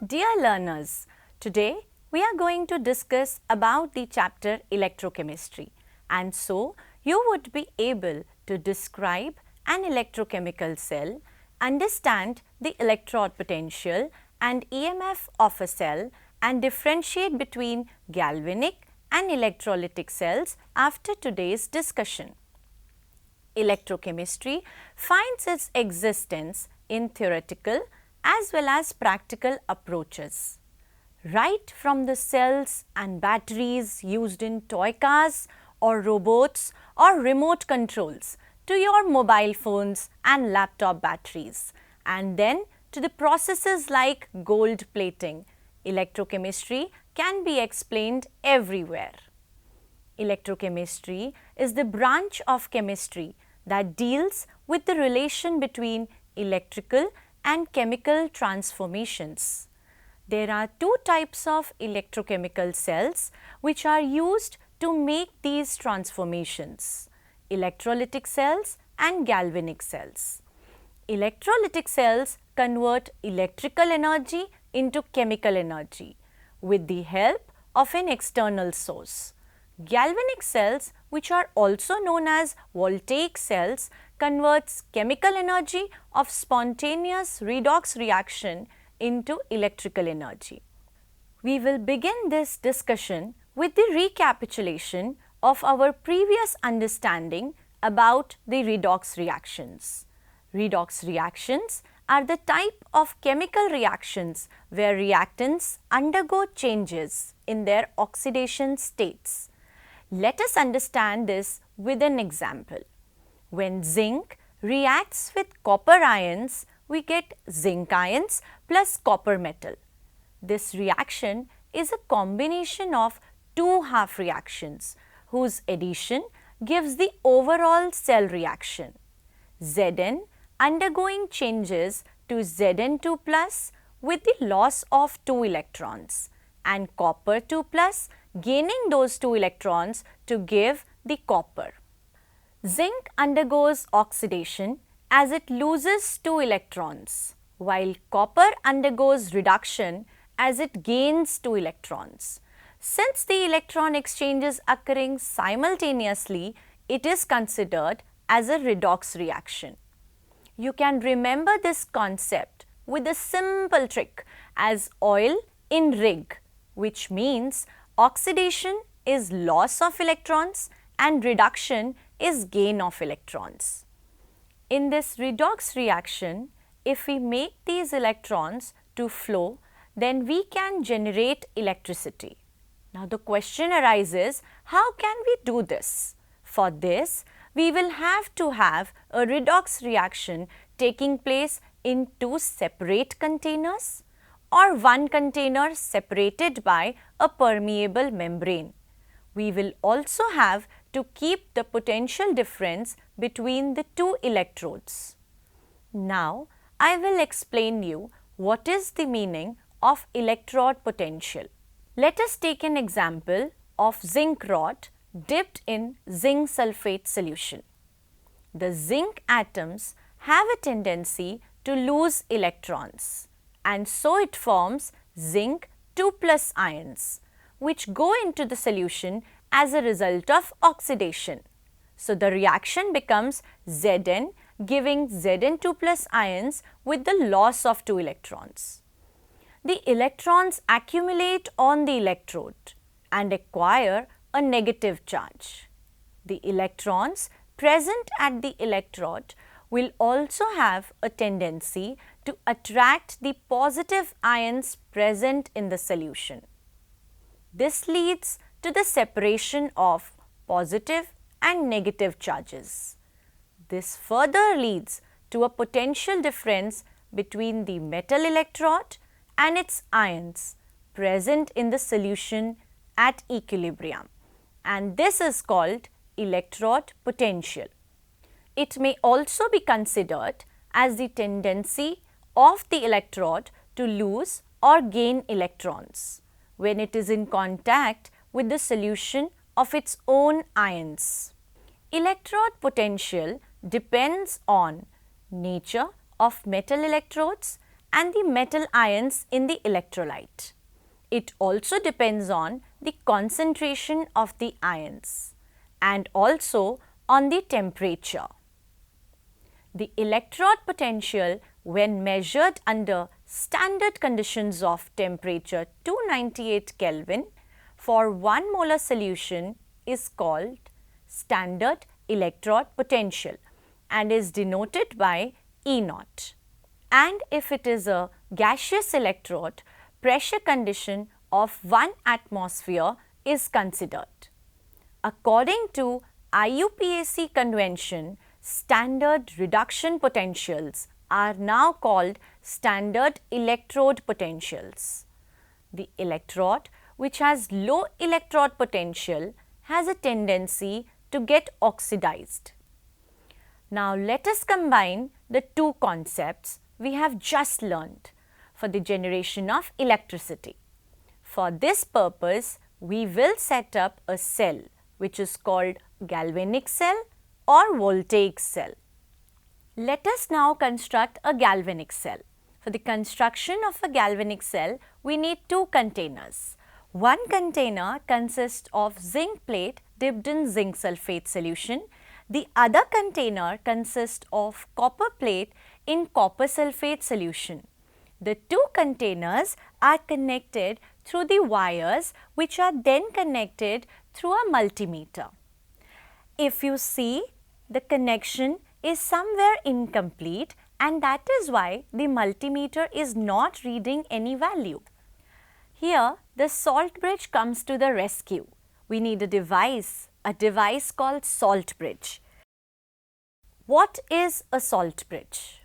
Dear learners, today we are going to discuss about the chapter Electrochemistry, and so you would be able to describe an electrochemical cell, understand the electrode potential and EMF of a cell, and differentiate between galvanic and electrolytic cells after today's discussion. Electrochemistry finds its existence in theoretical as well as practical approaches. Right from the cells and batteries used in toy cars or robots or remote controls to your mobile phones and laptop batteries, and then to the processes like gold plating, electrochemistry can be explained everywhere. Electrochemistry is the branch of chemistry that deals with the relation between electrical and chemical transformations. There are two types of electrochemical cells which are used to make these transformations: electrolytic cells and galvanic cells. Electrolytic cells convert electrical energy into chemical energy with the help of an external source. Galvanic cells, which are also known as voltaic cells, converts chemical energy of spontaneous redox reaction into electrical energy. We will begin this discussion with the recapitulation of our previous understanding about the redox reactions. Redox reactions are the type of chemical reactions where reactants undergo changes in their oxidation states. Let us understand this with an example. When zinc reacts with copper ions, we get zinc ions plus copper metal. This reaction is a combination of two half reactions whose addition gives the overall cell reaction. Zn undergoing changes to Zn2 plus with the loss of 2 electrons, and copper 2 plus gaining those 2 electrons to give the copper. Zinc undergoes oxidation as it loses 2 electrons, while copper undergoes reduction as it gains 2 electrons. Since the electron exchange is occurring simultaneously, it is considered as a redox reaction. You can remember this concept with a simple trick as oil in rig, which means oxidation is loss of electrons and reduction is gain of electrons. In this redox reaction, if we make these electrons to flow, then we can generate electricity. Now the question arises, how can we do this? For this, we will have to have a redox reaction taking place in two separate containers or one container separated by a permeable membrane. We will also have to keep the potential difference between the two electrodes. Now, I will explain you what is the meaning of electrode potential. Let us take an example of zinc rod dipped in zinc sulfate solution. The zinc atoms have a tendency to lose electrons, and so it forms zinc 2 plus ions, which go into the solution as a result of oxidation. So the reaction becomes Zn giving Zn2 plus ions with the loss of 2 electrons. The electrons accumulate on the electrode and acquire a negative charge. The electrons present at the electrode will also have a tendency to attract the positive ions present in the solution. This leads to the separation of positive and negative charges. This further leads to a potential difference between the metal electrode and its ions present in the solution at equilibrium, and this is called electrode potential. It may also be considered as the tendency of the electrode to lose or gain electrons when it is in contact with the solution of its own ions. Electrode potential depends on nature of metal electrodes and the metal ions in the electrolyte. It also depends on the concentration of the ions and also on the temperature. The electrode potential when measured under standard conditions of temperature 298 Kelvin for 1 molar solution is called standard electrode potential and is denoted by E0. And if it is a gaseous electrode, pressure condition of 1 atmosphere is considered. According to IUPAC convention, standard reduction potentials are now called standard electrode potentials. The electrode which has low electrode potential has a tendency to get oxidized. Now let us combine the two concepts we have just learned for the generation of electricity. For this purpose, we will set up a cell which is called galvanic cell or voltaic cell. Let us now construct a galvanic cell. For the construction of a galvanic cell, we need two containers. One container consists of zinc plate dipped in zinc sulfate solution. The other container consists of copper plate in copper sulfate solution. The two containers are connected through the wires which are then connected through a multimeter. If you see, the connection is somewhere incomplete and that is why the multimeter is not reading any value. Here, the salt bridge comes to the rescue. We need a device called salt bridge. What is a salt bridge?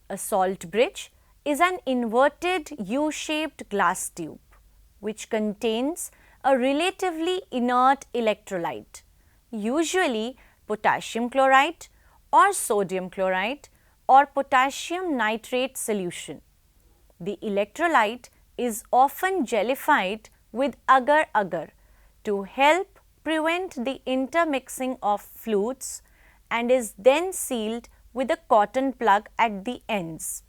A salt bridge is an inverted U-shaped glass tube which contains a relatively inert electrolyte, usually potassium chloride or sodium chloride or potassium nitrate solution. The electrolyte is often jellified with agar-agar to help prevent the intermixing of fluids and is then sealed with a cotton plug at the ends.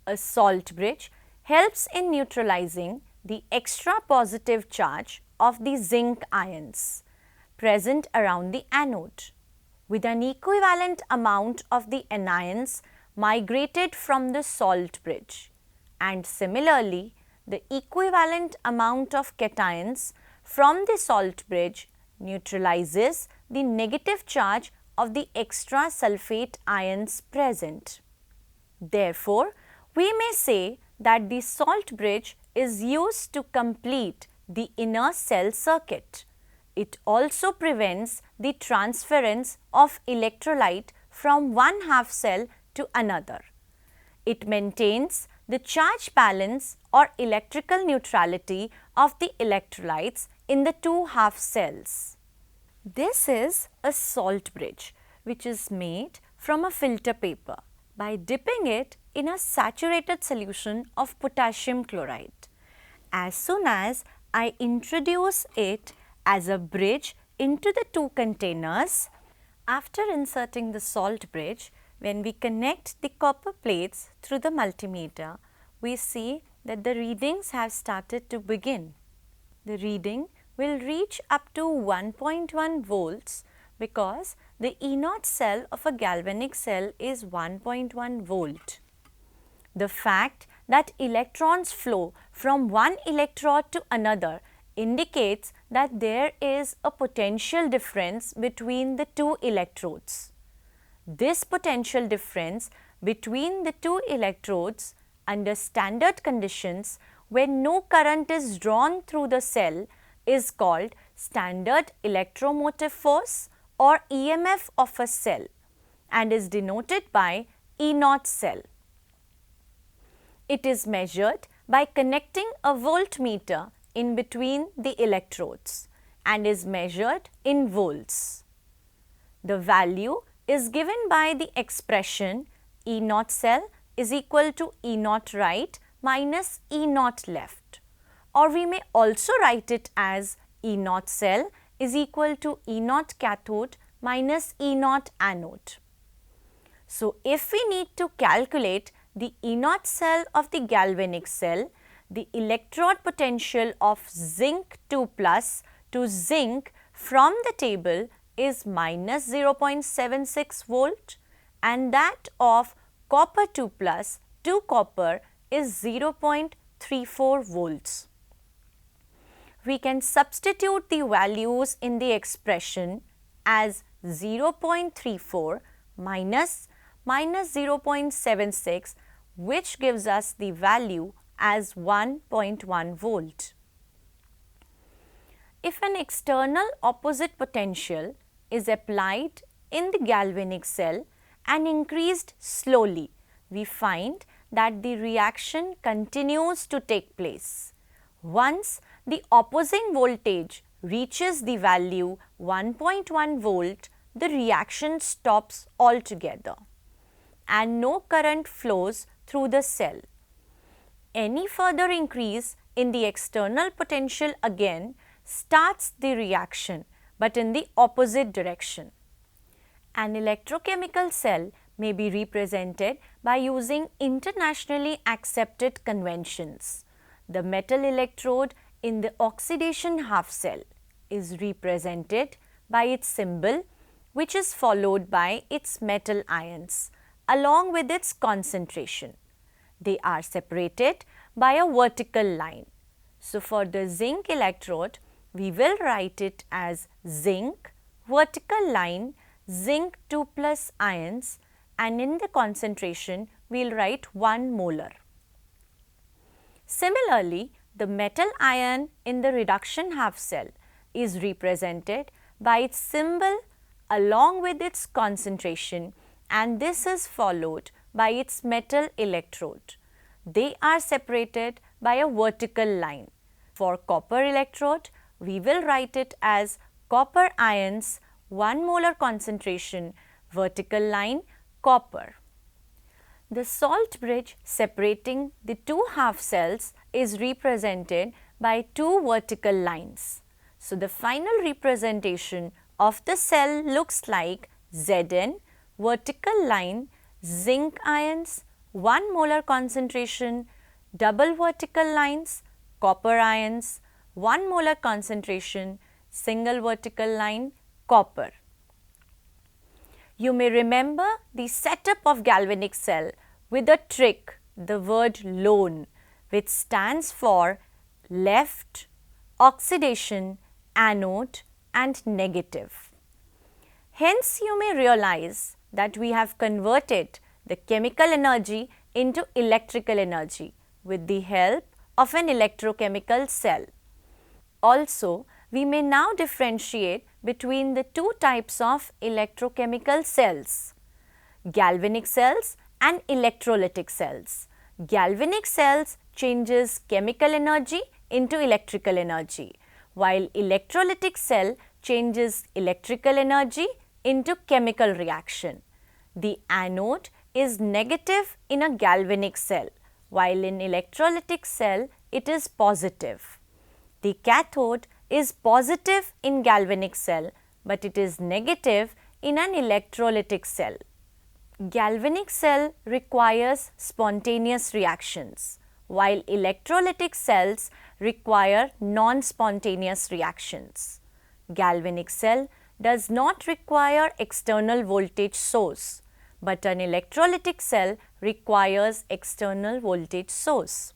A salt bridge helps in neutralizing the extra positive charge of the zinc ions present around the anode, with an equivalent amount of the anions migrated from the salt bridge, and similarly the equivalent amount of cations from the salt bridge neutralizes the negative charge of the extra sulfate ions present. Therefore, we may say that the salt bridge is used to complete the inner cell circuit. It also prevents the transference of electrolyte from one half cell to another. It maintains the charge balance or electrical neutrality of the electrolytes in the two half cells. This is a salt bridge which is made from a filter paper by dipping it in a saturated solution of potassium chloride. As soon as I introduce it as a bridge into the two containers, after inserting the salt bridge, when we connect the copper plates through the multimeter, we see that the readings have started to begin. The reading will reach up to 1.1 volts because the E0 cell of a galvanic cell is 1.1 volt. The fact that electrons flow from one electrode to another indicates that there is a potential difference between the two electrodes. This potential difference between the two electrodes under standard conditions when no current is drawn through the cell is called standard electromotive force or EMF of a cell and is denoted by E0 cell. It is measured by connecting a voltmeter in between the electrodes and is measured in volts. The value is given by the expression E0 cell is equal to E0 right minus E0 left, or we may also write it as E0 cell is equal to E0 cathode minus E0 anode. So, if we need to calculate the E0 cell of the galvanic cell, the electrode potential of zinc 2 plus to zinc from the table is minus 0.76 volt and that of copper 2 plus to copper is 0.34 volts. We can substitute the values in the expression as 0.34 minus 0.76, which gives us the value as 1.1 volt. If an external opposite potential is applied in the galvanic cell and increased slowly, we find that the reaction continues to take place. Once the opposing voltage reaches the value 1.1 volt, the reaction stops altogether and no current flows through the cell. Any further increase in the external potential again starts the reaction, but in the opposite direction. An electrochemical cell may be represented by using internationally accepted conventions. The metal electrode in the oxidation half cell is represented by its symbol, which is followed by its metal ions along with its concentration. They are separated by a vertical line. So, for the zinc electrode, we will write it as zinc, vertical line, zinc 2 plus ions, and in the concentration we will write 1 molar. Similarly, the metal ion in the reduction half cell is represented by its symbol along with its concentration, and this is followed by its metal electrode. They are separated by a vertical line. For copper electrode, we will write it as copper ions, 1 molar concentration, vertical line, copper. The salt bridge separating the two half cells is represented by 2 vertical lines. So, the final representation of the cell looks like Zn, vertical line, zinc ions, 1 molar concentration, double vertical lines, copper ions, 1 molar concentration, single vertical line, copper. You may remember the setup of galvanic cell with a trick, the word lone, which stands for left, oxidation, anode and negative. Hence, you may realize that we have converted the chemical energy into electrical energy with the help of an electrochemical cell. Also, we may now differentiate between the two types of electrochemical cells, galvanic cells and electrolytic cells. Galvanic cells changes chemical energy into electrical energy, while electrolytic cell changes electrical energy into chemical reaction. The anode is negative in a galvanic cell, while in electrolytic cell it is positive. The cathode is positive in galvanic cell, but it is negative in an electrolytic cell. Galvanic cell requires spontaneous reactions, while electrolytic cells require non-spontaneous reactions. Galvanic cell does not require external voltage source, but an electrolytic cell requires external voltage source.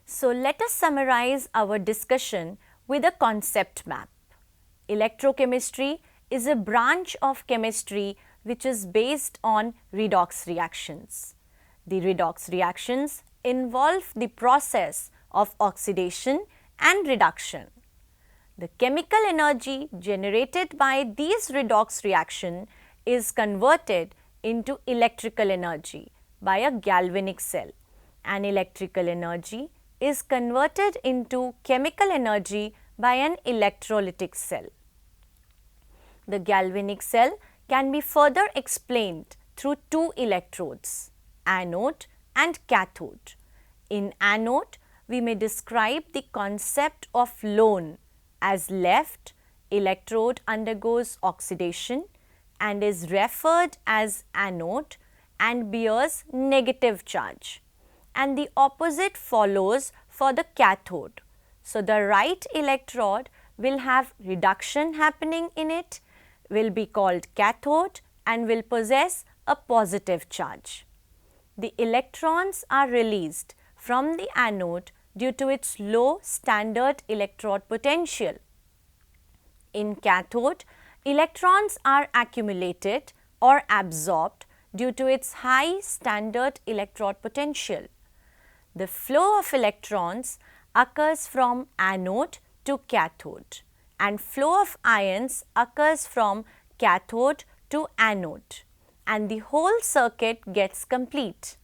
So, let us summarize our discussion with a concept map. Electrochemistry is a branch of chemistry which is based on redox reactions. The redox reactions involve the process of oxidation and reduction. The chemical energy generated by these redox reactions is converted into electrical energy by a galvanic cell, and electrical energy is converted into chemical energy by an electrolytic cell. The galvanic cell can be further explained through two electrodes, anode and cathode. In anode, we may describe the concept of lone as left electrode undergoes oxidation and is referred as anode, and bears negative charge, and the opposite follows for the cathode. So the right electrode will have reduction happening in it, will be called cathode and will possess a positive charge. The electrons are released from the anode due to its low standard electrode potential. In cathode, electrons are accumulated or absorbed due to its high standard electrode potential. The flow of electrons occurs from anode to cathode, and flow of ions occurs from cathode to anode, and the whole circuit gets complete.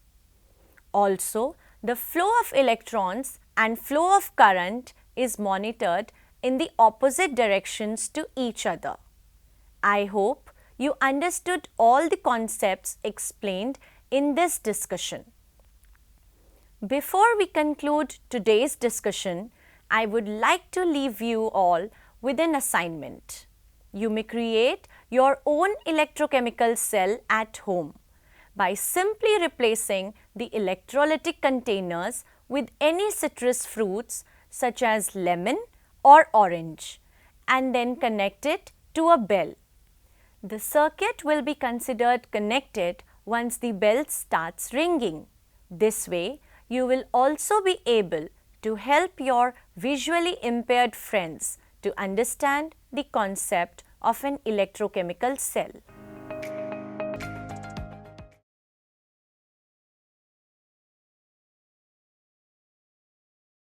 Also, the flow of electrons and flow of current is monitored in the opposite directions to each other. I hope you understood all the concepts explained in this discussion. Before we conclude today's discussion, I would like to leave you all with an assignment. You may create your own electrochemical cell at home by simply replacing the electrolytic containers with any citrus fruits such as lemon or orange, and then connect it to a bell. The circuit will be considered connected once the bell starts ringing. This way, you will also be able to help your visually impaired friends to understand the concept of an electrochemical cell.